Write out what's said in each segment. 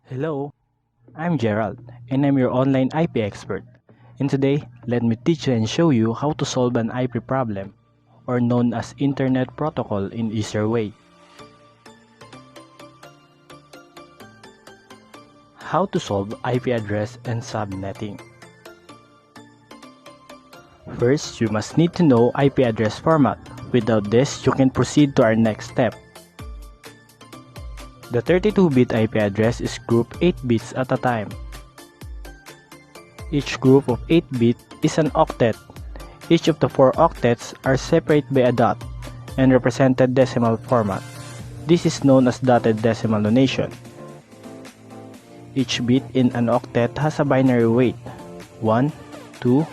Hello, I'm Gerald, and I'm your online IP expert. And today, let me teach you and show you how to solve an IP problem, or known as Internet Protocol in easier way. How to solve IP address and subnetting. First, you must need to know IP address format. Without this, you can proceed to our next step. The 32-bit IP address is grouped 8 bits at a time. Each group of 8 bits is an octet. Each of the 4 octets are separated by a dot and represented decimal format. This is known as dotted decimal notation. Each bit in an octet has a binary weight 1, 2,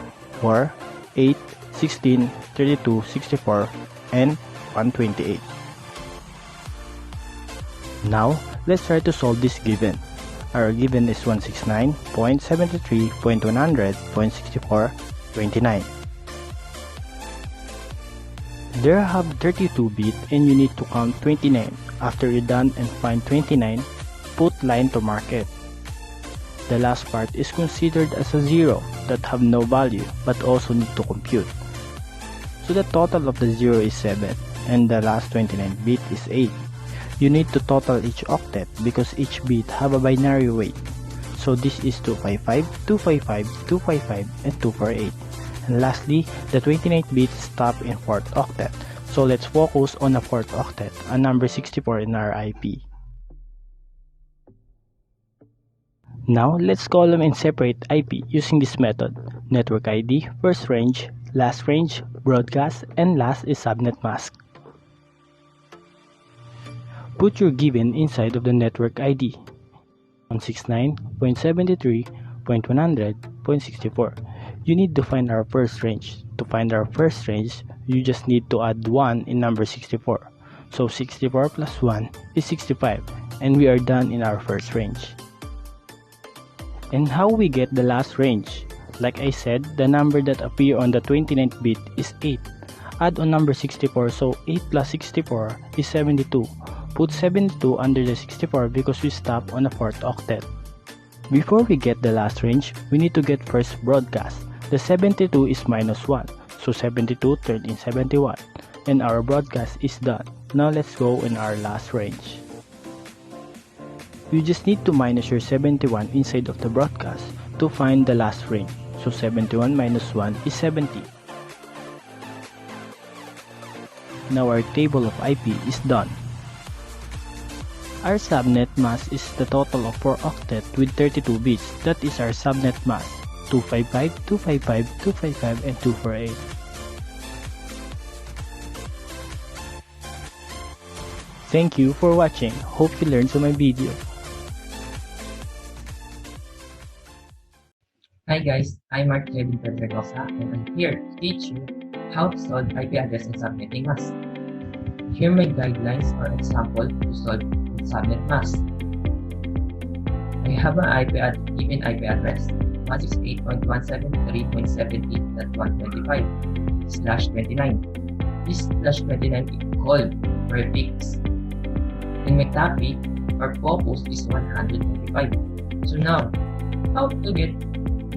4, 8, 16, 32, 64, and 128. Now, let's try to solve this given. Our given is 169.73.100.6429. There have 32 bits and you need to count 29. After you're done and find 29, put line to mark it. The last part is considered as a 0 that have no value but also need to compute. So the total of the 0 is 7 and the last 29 bit is 8. You need to total each octet because each bit have a binary weight. So this is 255, 255, 255, and 248. And lastly, the 29th bit stop in 4th octet. So let's focus on the 4th octet, a number 64 in our IP. Now, let's column and separate IP using this method. Network ID, first range, last range, broadcast, and last is subnet mask. Put your given inside of the network ID 169.73.100.64. You need to find our first range. To find our first range, you just need to add 1 in number 64. So 64 plus 1 is 65 and we are done in our first range. And how we get the last range? Like I said, the number that appear on the 29th bit is 8. Add on number 64, so 8 plus 64 is 72. Put 72 under the 64 because we stop on the 4th octet. Before we get the last range, we need to get first broadcast. The 72 is minus 1, so 72 turned in 71, and our broadcast is done. Now let's go in our last range. You just need to minus your 71 inside of the broadcast to find the last range. So 71 minus 1 is 70. Now our table of IP is done. Our subnet mask is the total of 4 octets with 32 bits. That is our subnet mask 255, 255, 255, and 248. Thank you for watching. Hope you learned from my video. Hi guys, I'm Mark Kevin Pedregosa and I'm here to teach you how to solve IP address and subnetting mask. Here are my guidelines or example to solve subnet mask. I have an given IP address 168.173.70.125/29. This /29 is called prefix. And my topic or focus is 125. So now, how to get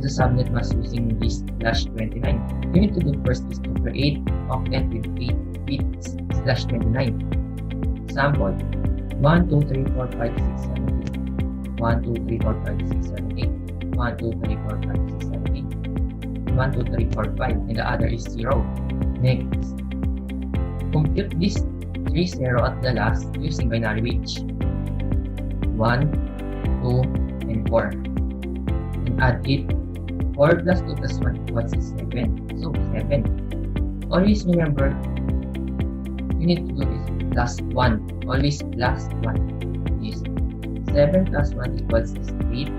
the subnet mask using this /29? You need to do first is to create octet with 8 bits /29. Example 1, 2, 3, 4, 5, 6, 7, 8. 1, 2, 3, 4, 5, 6, 7, 8. 1, 2, 3, 4, 5, 6, 7, 8. 1, 2, 3, 4, 5. And the other is 0. Next, compute this 3 0 at the last using binary weight 1, 2, and 4. And add it. 4 plus 2 plus 1 equals 7. So 7. Always remember, you need to do this plus 1. Always plus 1. Is 7 plus 1 equals 8.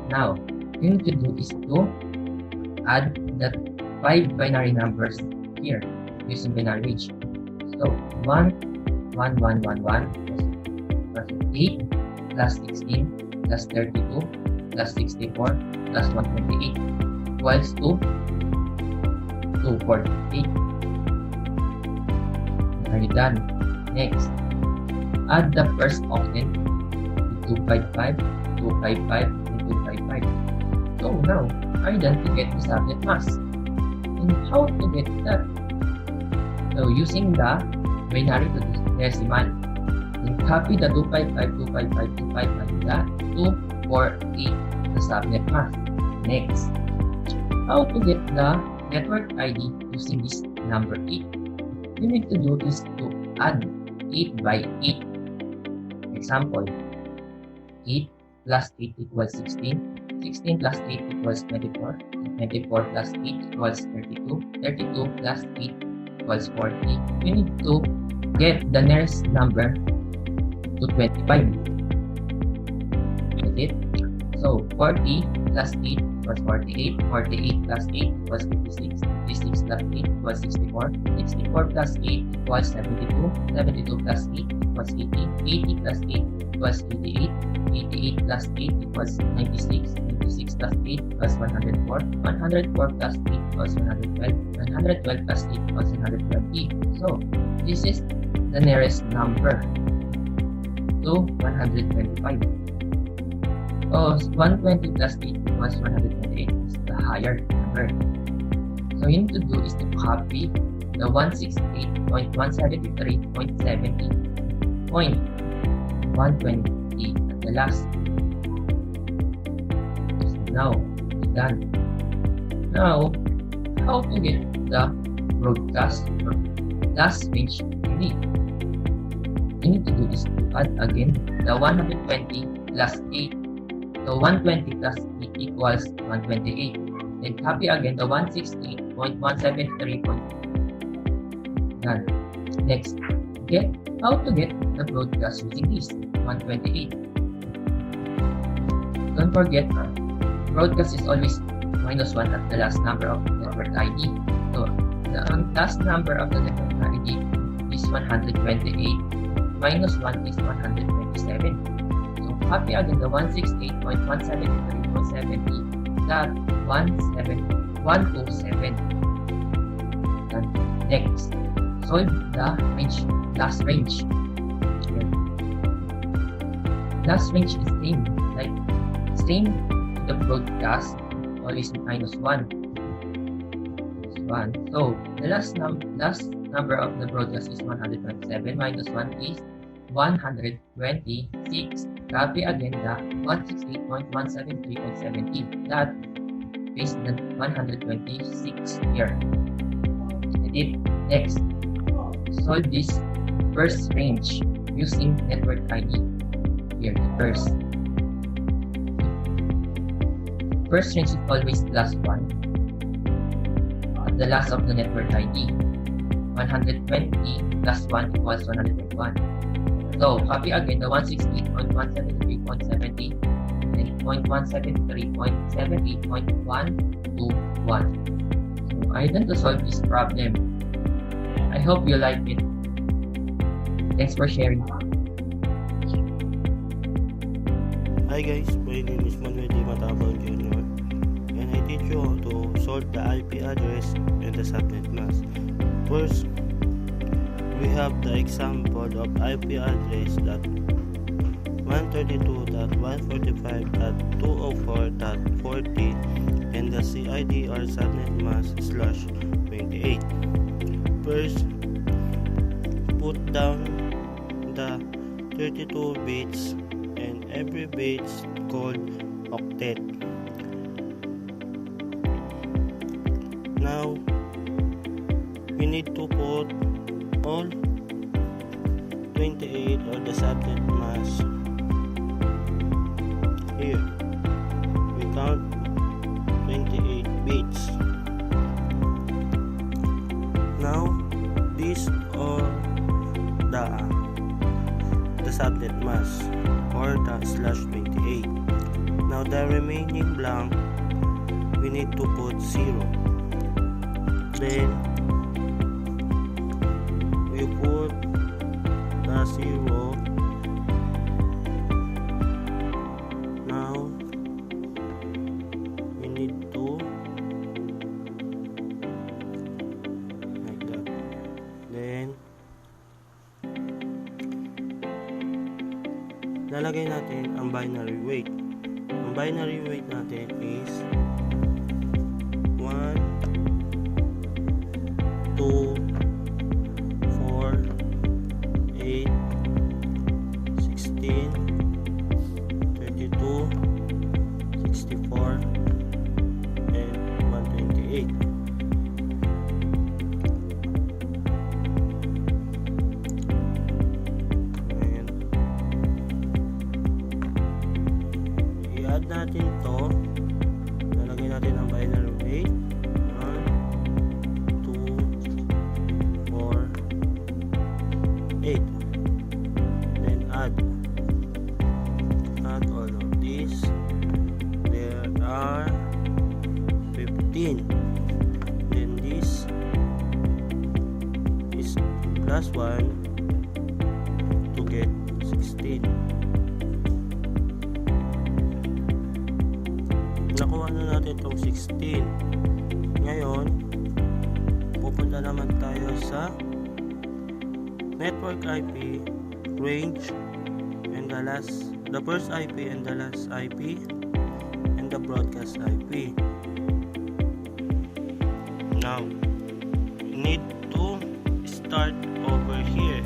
Now, you need to do is to add the 5 binary numbers here using binary weight. So 1, 1, 1, 1, 1 plus 8 plus 16 plus 32 plus 64 plus 128 equals to 248. Are you done? Next, add the first octet 255, 255 and 255. So now, are done to get the subnet mask. And how to get that? So using the binary to decimal, then copy the 255, 255, 255, the 248, the subnet mask. Next, how to get the network ID using this number 8? You need to do is to add 8 by 8. Example, 8 plus 8 equals 16, 16 plus 8 equals 24, 24 plus 8 equals 32, 32 plus 8 equals 40. We need to get the nearest number to 25. Get it? So 40 plus 8 equals 48, 48 plus 8 equals 56, 56 plus 8 equals 64, 64 plus 8 equals 72, 72 plus 8 equals 80, 80 plus 8 equals 88, 88 plus 8 equals 96, 96 plus 8 equals 104, 104 plus 8 equals 112, 112 plus 8 equals 120. So this is the nearest number to 125. Oh, 120 plus 8 equals 128 is the higher number. So you need to do is to copy the 168.173.70.120 at the last. So now, it's done. Now, how to get the broadcast or last range TV? You need to do is to add again the 120 plus 8. So 120 plus 8 equals 128. Then copy again the 168.173. Done. Next, how to get the broadcast using this 128. Don't forget, broadcast is always -1 at the last number of the network ID. So the last number of the network ID is 128. -1 is 127. Copy again the 168.173.70, that 127. And next, solve the last range. Last range is same to the broadcast, always -1. So the last number of the broadcast is 127, -1 is 126. Copy again the 168.173.70. That is the 126 here. Edit. Next, solve this first range using network ID. Here, the first range is always +1 at the last of the network ID. 120 plus 1 equals 121. So, copy again the 168.173.70 and 0.173.70.121. So, I done to solve this problem. I hope you like it. Thanks for sharing. Hi guys, my name is Manuel Di Matabang Jr. and I teach you how to solve the IP address and the subnet mask. First, we have the example of IP address that 132.145.204.40 and the CID or subnet mask /28. First, put down the 32 bits and every bit called octet. Now, we need to put all 28 or the subnet mask here. We count 28 bits. Now these are the subnet mask or the /28. Now the remaining blank we need to put 0. Then we put the 0. Now we need to like that. Then lalagay natin ang binary weight. ang binary weight natin is 1, 2, 4, 8, 16, 32, 64, and 128. And i-add natin to. Lalagay natin ang binary weight. 1, 2, 4, 8. Then add all of these. There are 15. Then this is plus 1 to get 16. Nakuha na natin itong 16. Ngayon, pupunta naman tayo sa network IP, range, and the first IP and the last IP, and the broadcast IP. Now, need to start over here.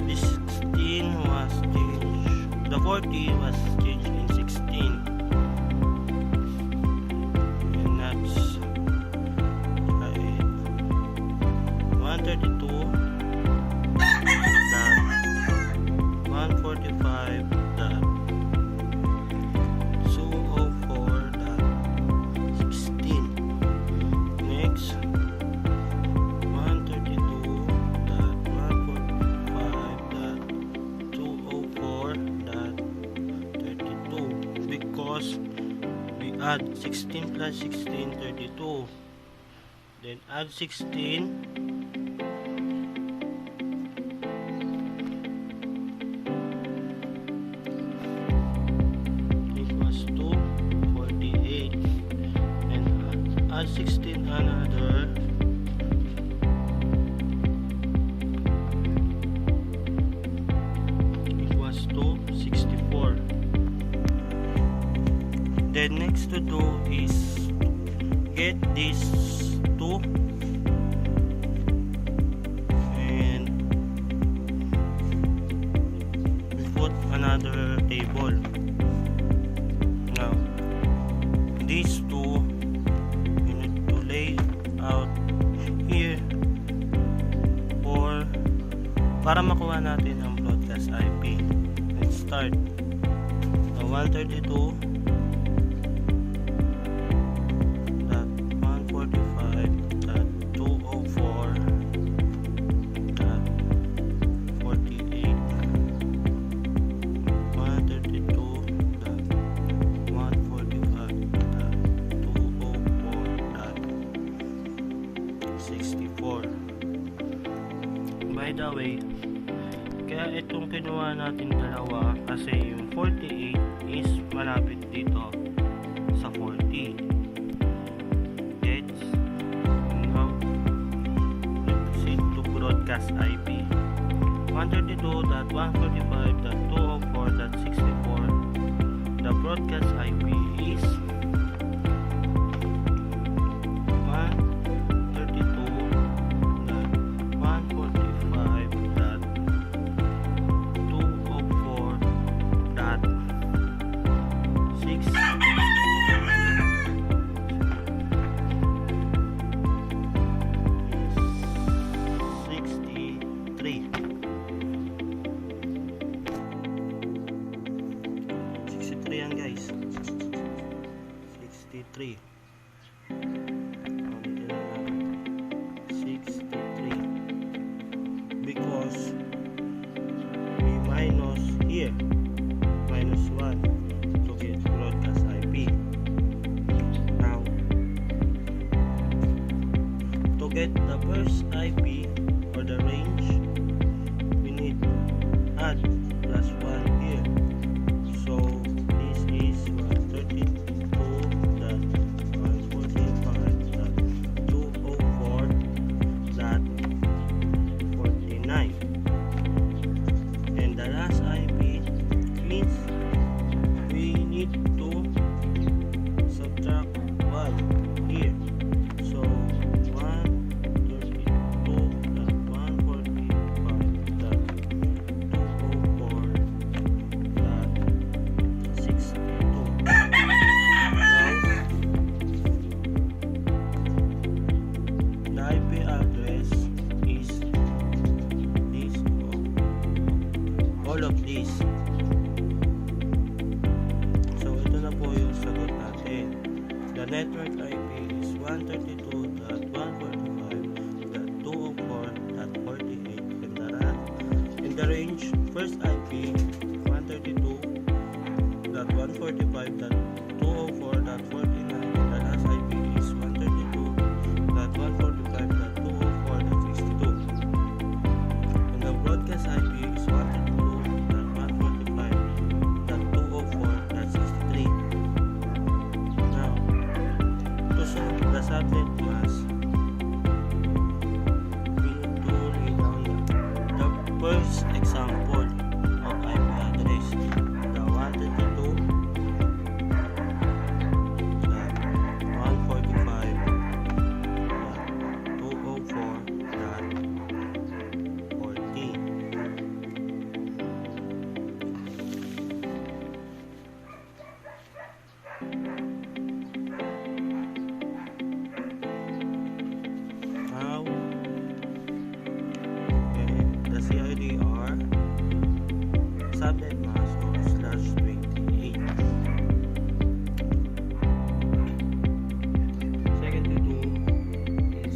This 16 was changed. The 40 was changed in 16. And that's right. 132. Dot 145. Dot 204. Dot 16. Next, 132.145.204.32 because we add 16 plus 16, 32. Then add 16. Equals to 48. And add 16 another. Equals to 64. Then next to do is get these two and we put another table. Now these two you need to lay out here para makuha natin ang broadcast IP. Let's start. The 132.145.204.64. By the way, kaya itong kinuha natin dalawa kasi yung 48 is malapit dito sa 40. Gets? Now, let's see to broadcast IP. 132.145.204.64. The broadcast IP is 63 yan guys, 63. 63 because we minus here minus 1 to get broadcast IP. Now to get the first IP or the range, we need add plus 1 here. So this is 132.145.204.64. all of these. So ito na po yung sagot natin. The network IP is 132.145.204.48 and the range first IP 132.145.204.49 and the last IP is 132.145.204.62 and the broadcast IP is 132.145.204.63. Now, to solve the subnet mask, we need to lay down the first example of IP address, the 145.204.40. Now, the CID are subnet mask or /28. Second to do is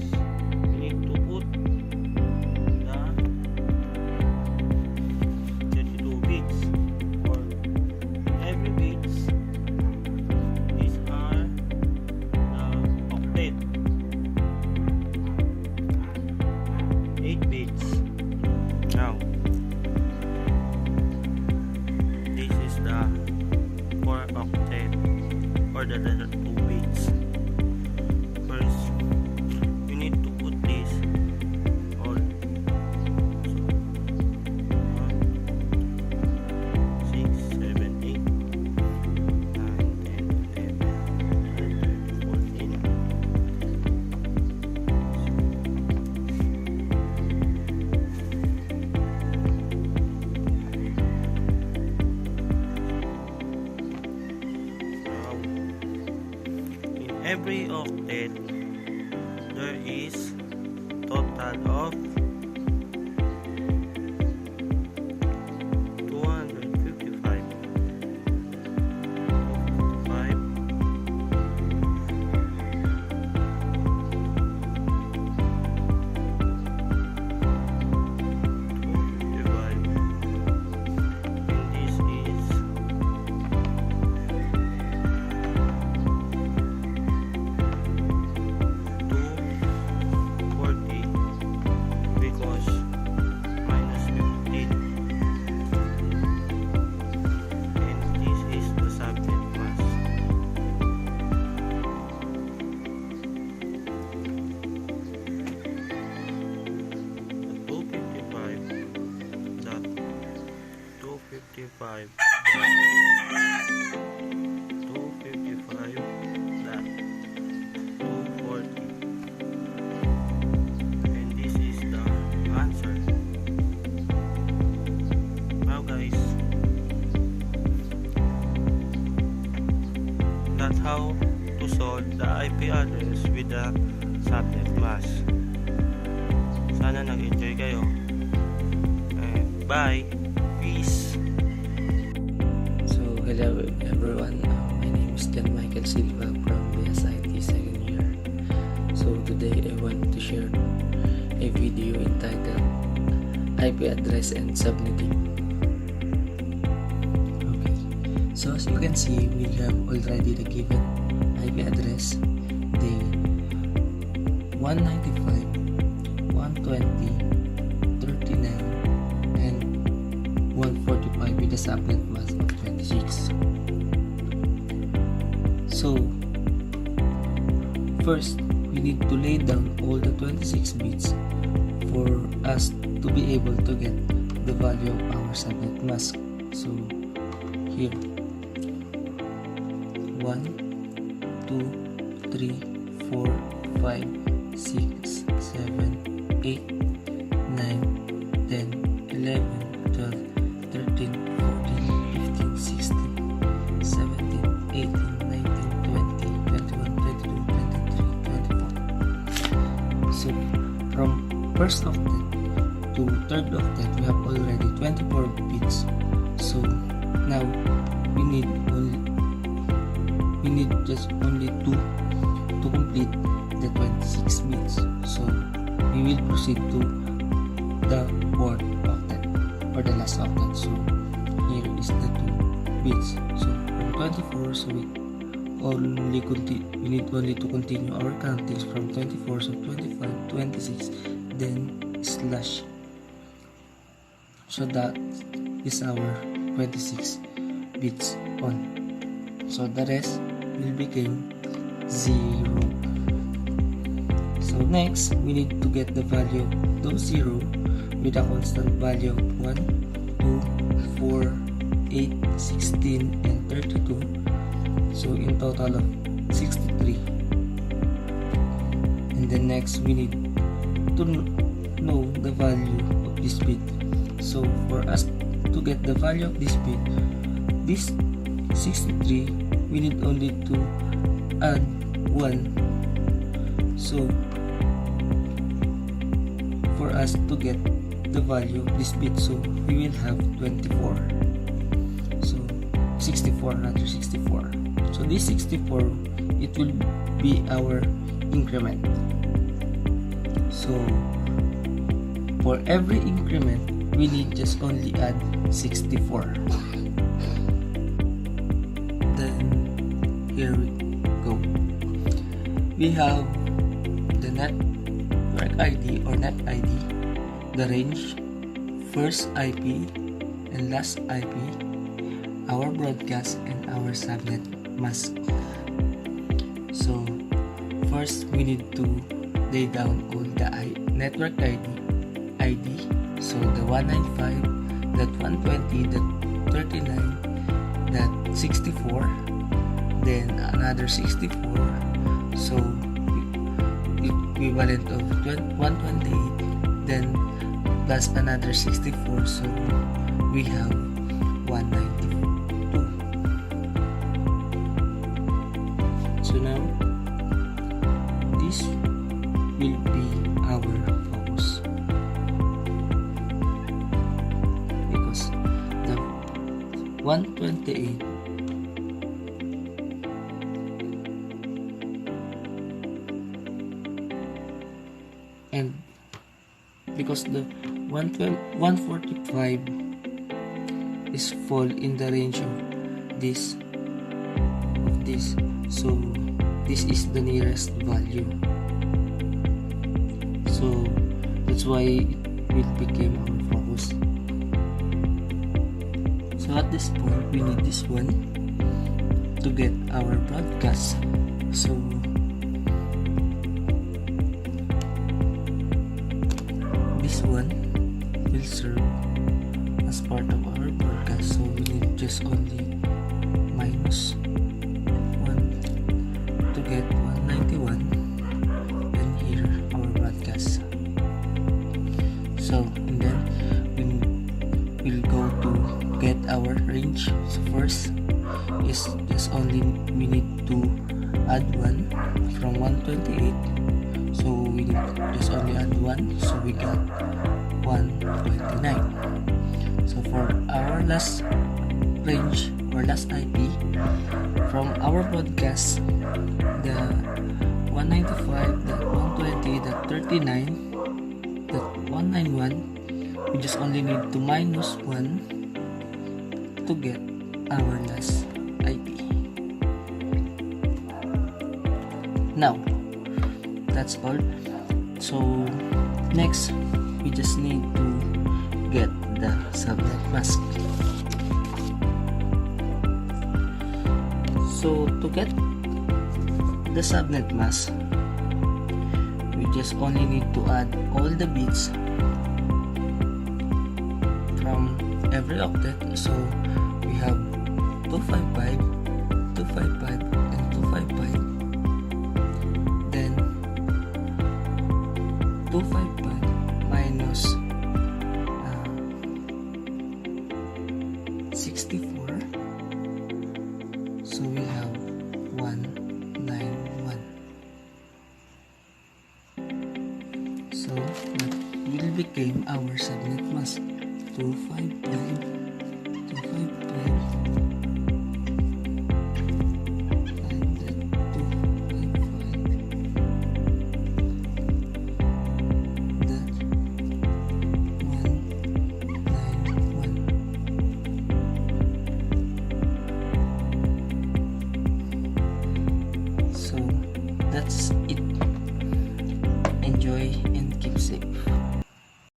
we need to put the 32 bits for every bits. These are the octet, 8 bits. Now, this is the 4 octet or the letter 2 bits. First, you need to put this all. So, 6, 7, 8, 9, 10, 11, 12, 13, 14. Every octet there is total of 255. And this is 240 because minus 15, and this is the subnet mask. The 255.255.240, and this is the answer. Now guys, that's how to solve the IP address with the subnet mask. Sana nag-enjoy kayo. And bye. Peace. So hello everyone, my name is Jan Michael Silva from BSIT second year. So today I want to share a video entitled IP Address and Subnetting. Okay, so as you can see, we have already the given IP address, the 195, 120, 39 and 145 with a subnet mask of 26. So first we need to lay down all the 26 bits for us to be able to get the value of our subnet mask. So here 1, 2, 3, 4, 5, 6, 7, 8, 9, 10, 11, 12, 13, 14, 15, 16, 17, 18, 19, 20, 21, 22, 23, 24. So from first octet to third octet, we have already 24 bits bits. So now we need just only two to complete the 26 bits. So we will proceed to the fourth octet or the last octet. So here is the 2 bits. So from 24, so we need only to continue our countings from 24, so 25, 26, then slash. So that is our 26 bits on. So the rest will become 0. So next, we need to get the value of those 0 with a constant value of 1, 2, 4, 8, 16, and 32. So in total of 63. And then next, we need to know the value of this bit. So for us to get the value of this bit, this 63, we need only to add 1. So for us to get the value of this bit, so we will have 24. So 64, rather 64. So this 64, it will be our increment. So for every increment, we need just only add 64. Then here we go. We have the network ID or net ID, the range, first IP and last IP, our broadcast, and our subnet mask. So first we need to lay down all the network ID. So the 195.120.39.64, then another 64, so equivalent of 128, then plus another 64, so we have 192. So now this will be our focus, because the 128 and because the 145 is fall in the range of this, so this is the nearest value, so that's why it became our focus. So at this point we need this one to get our broadcast. So this one will serve as part of our broadcast, so we need just only minus 1 to get 191, and here our broadcast. So and then we will go to get our range. So first is just only we need to add 1 from 128, so we need just only add 1, so we got 129. So for our last range or last IP from our broadcast, the 195.120.39.191, we just only need to minus 1 to get our last IP. Now that's all. So next we just need to get the subnet mask. So to get the subnet mask, we just only need to add all the bits from every octet. So we have 255, 255, and 255. Then 255 minus 64, so we have 191. So that will become our subnet mask. 255 Wait,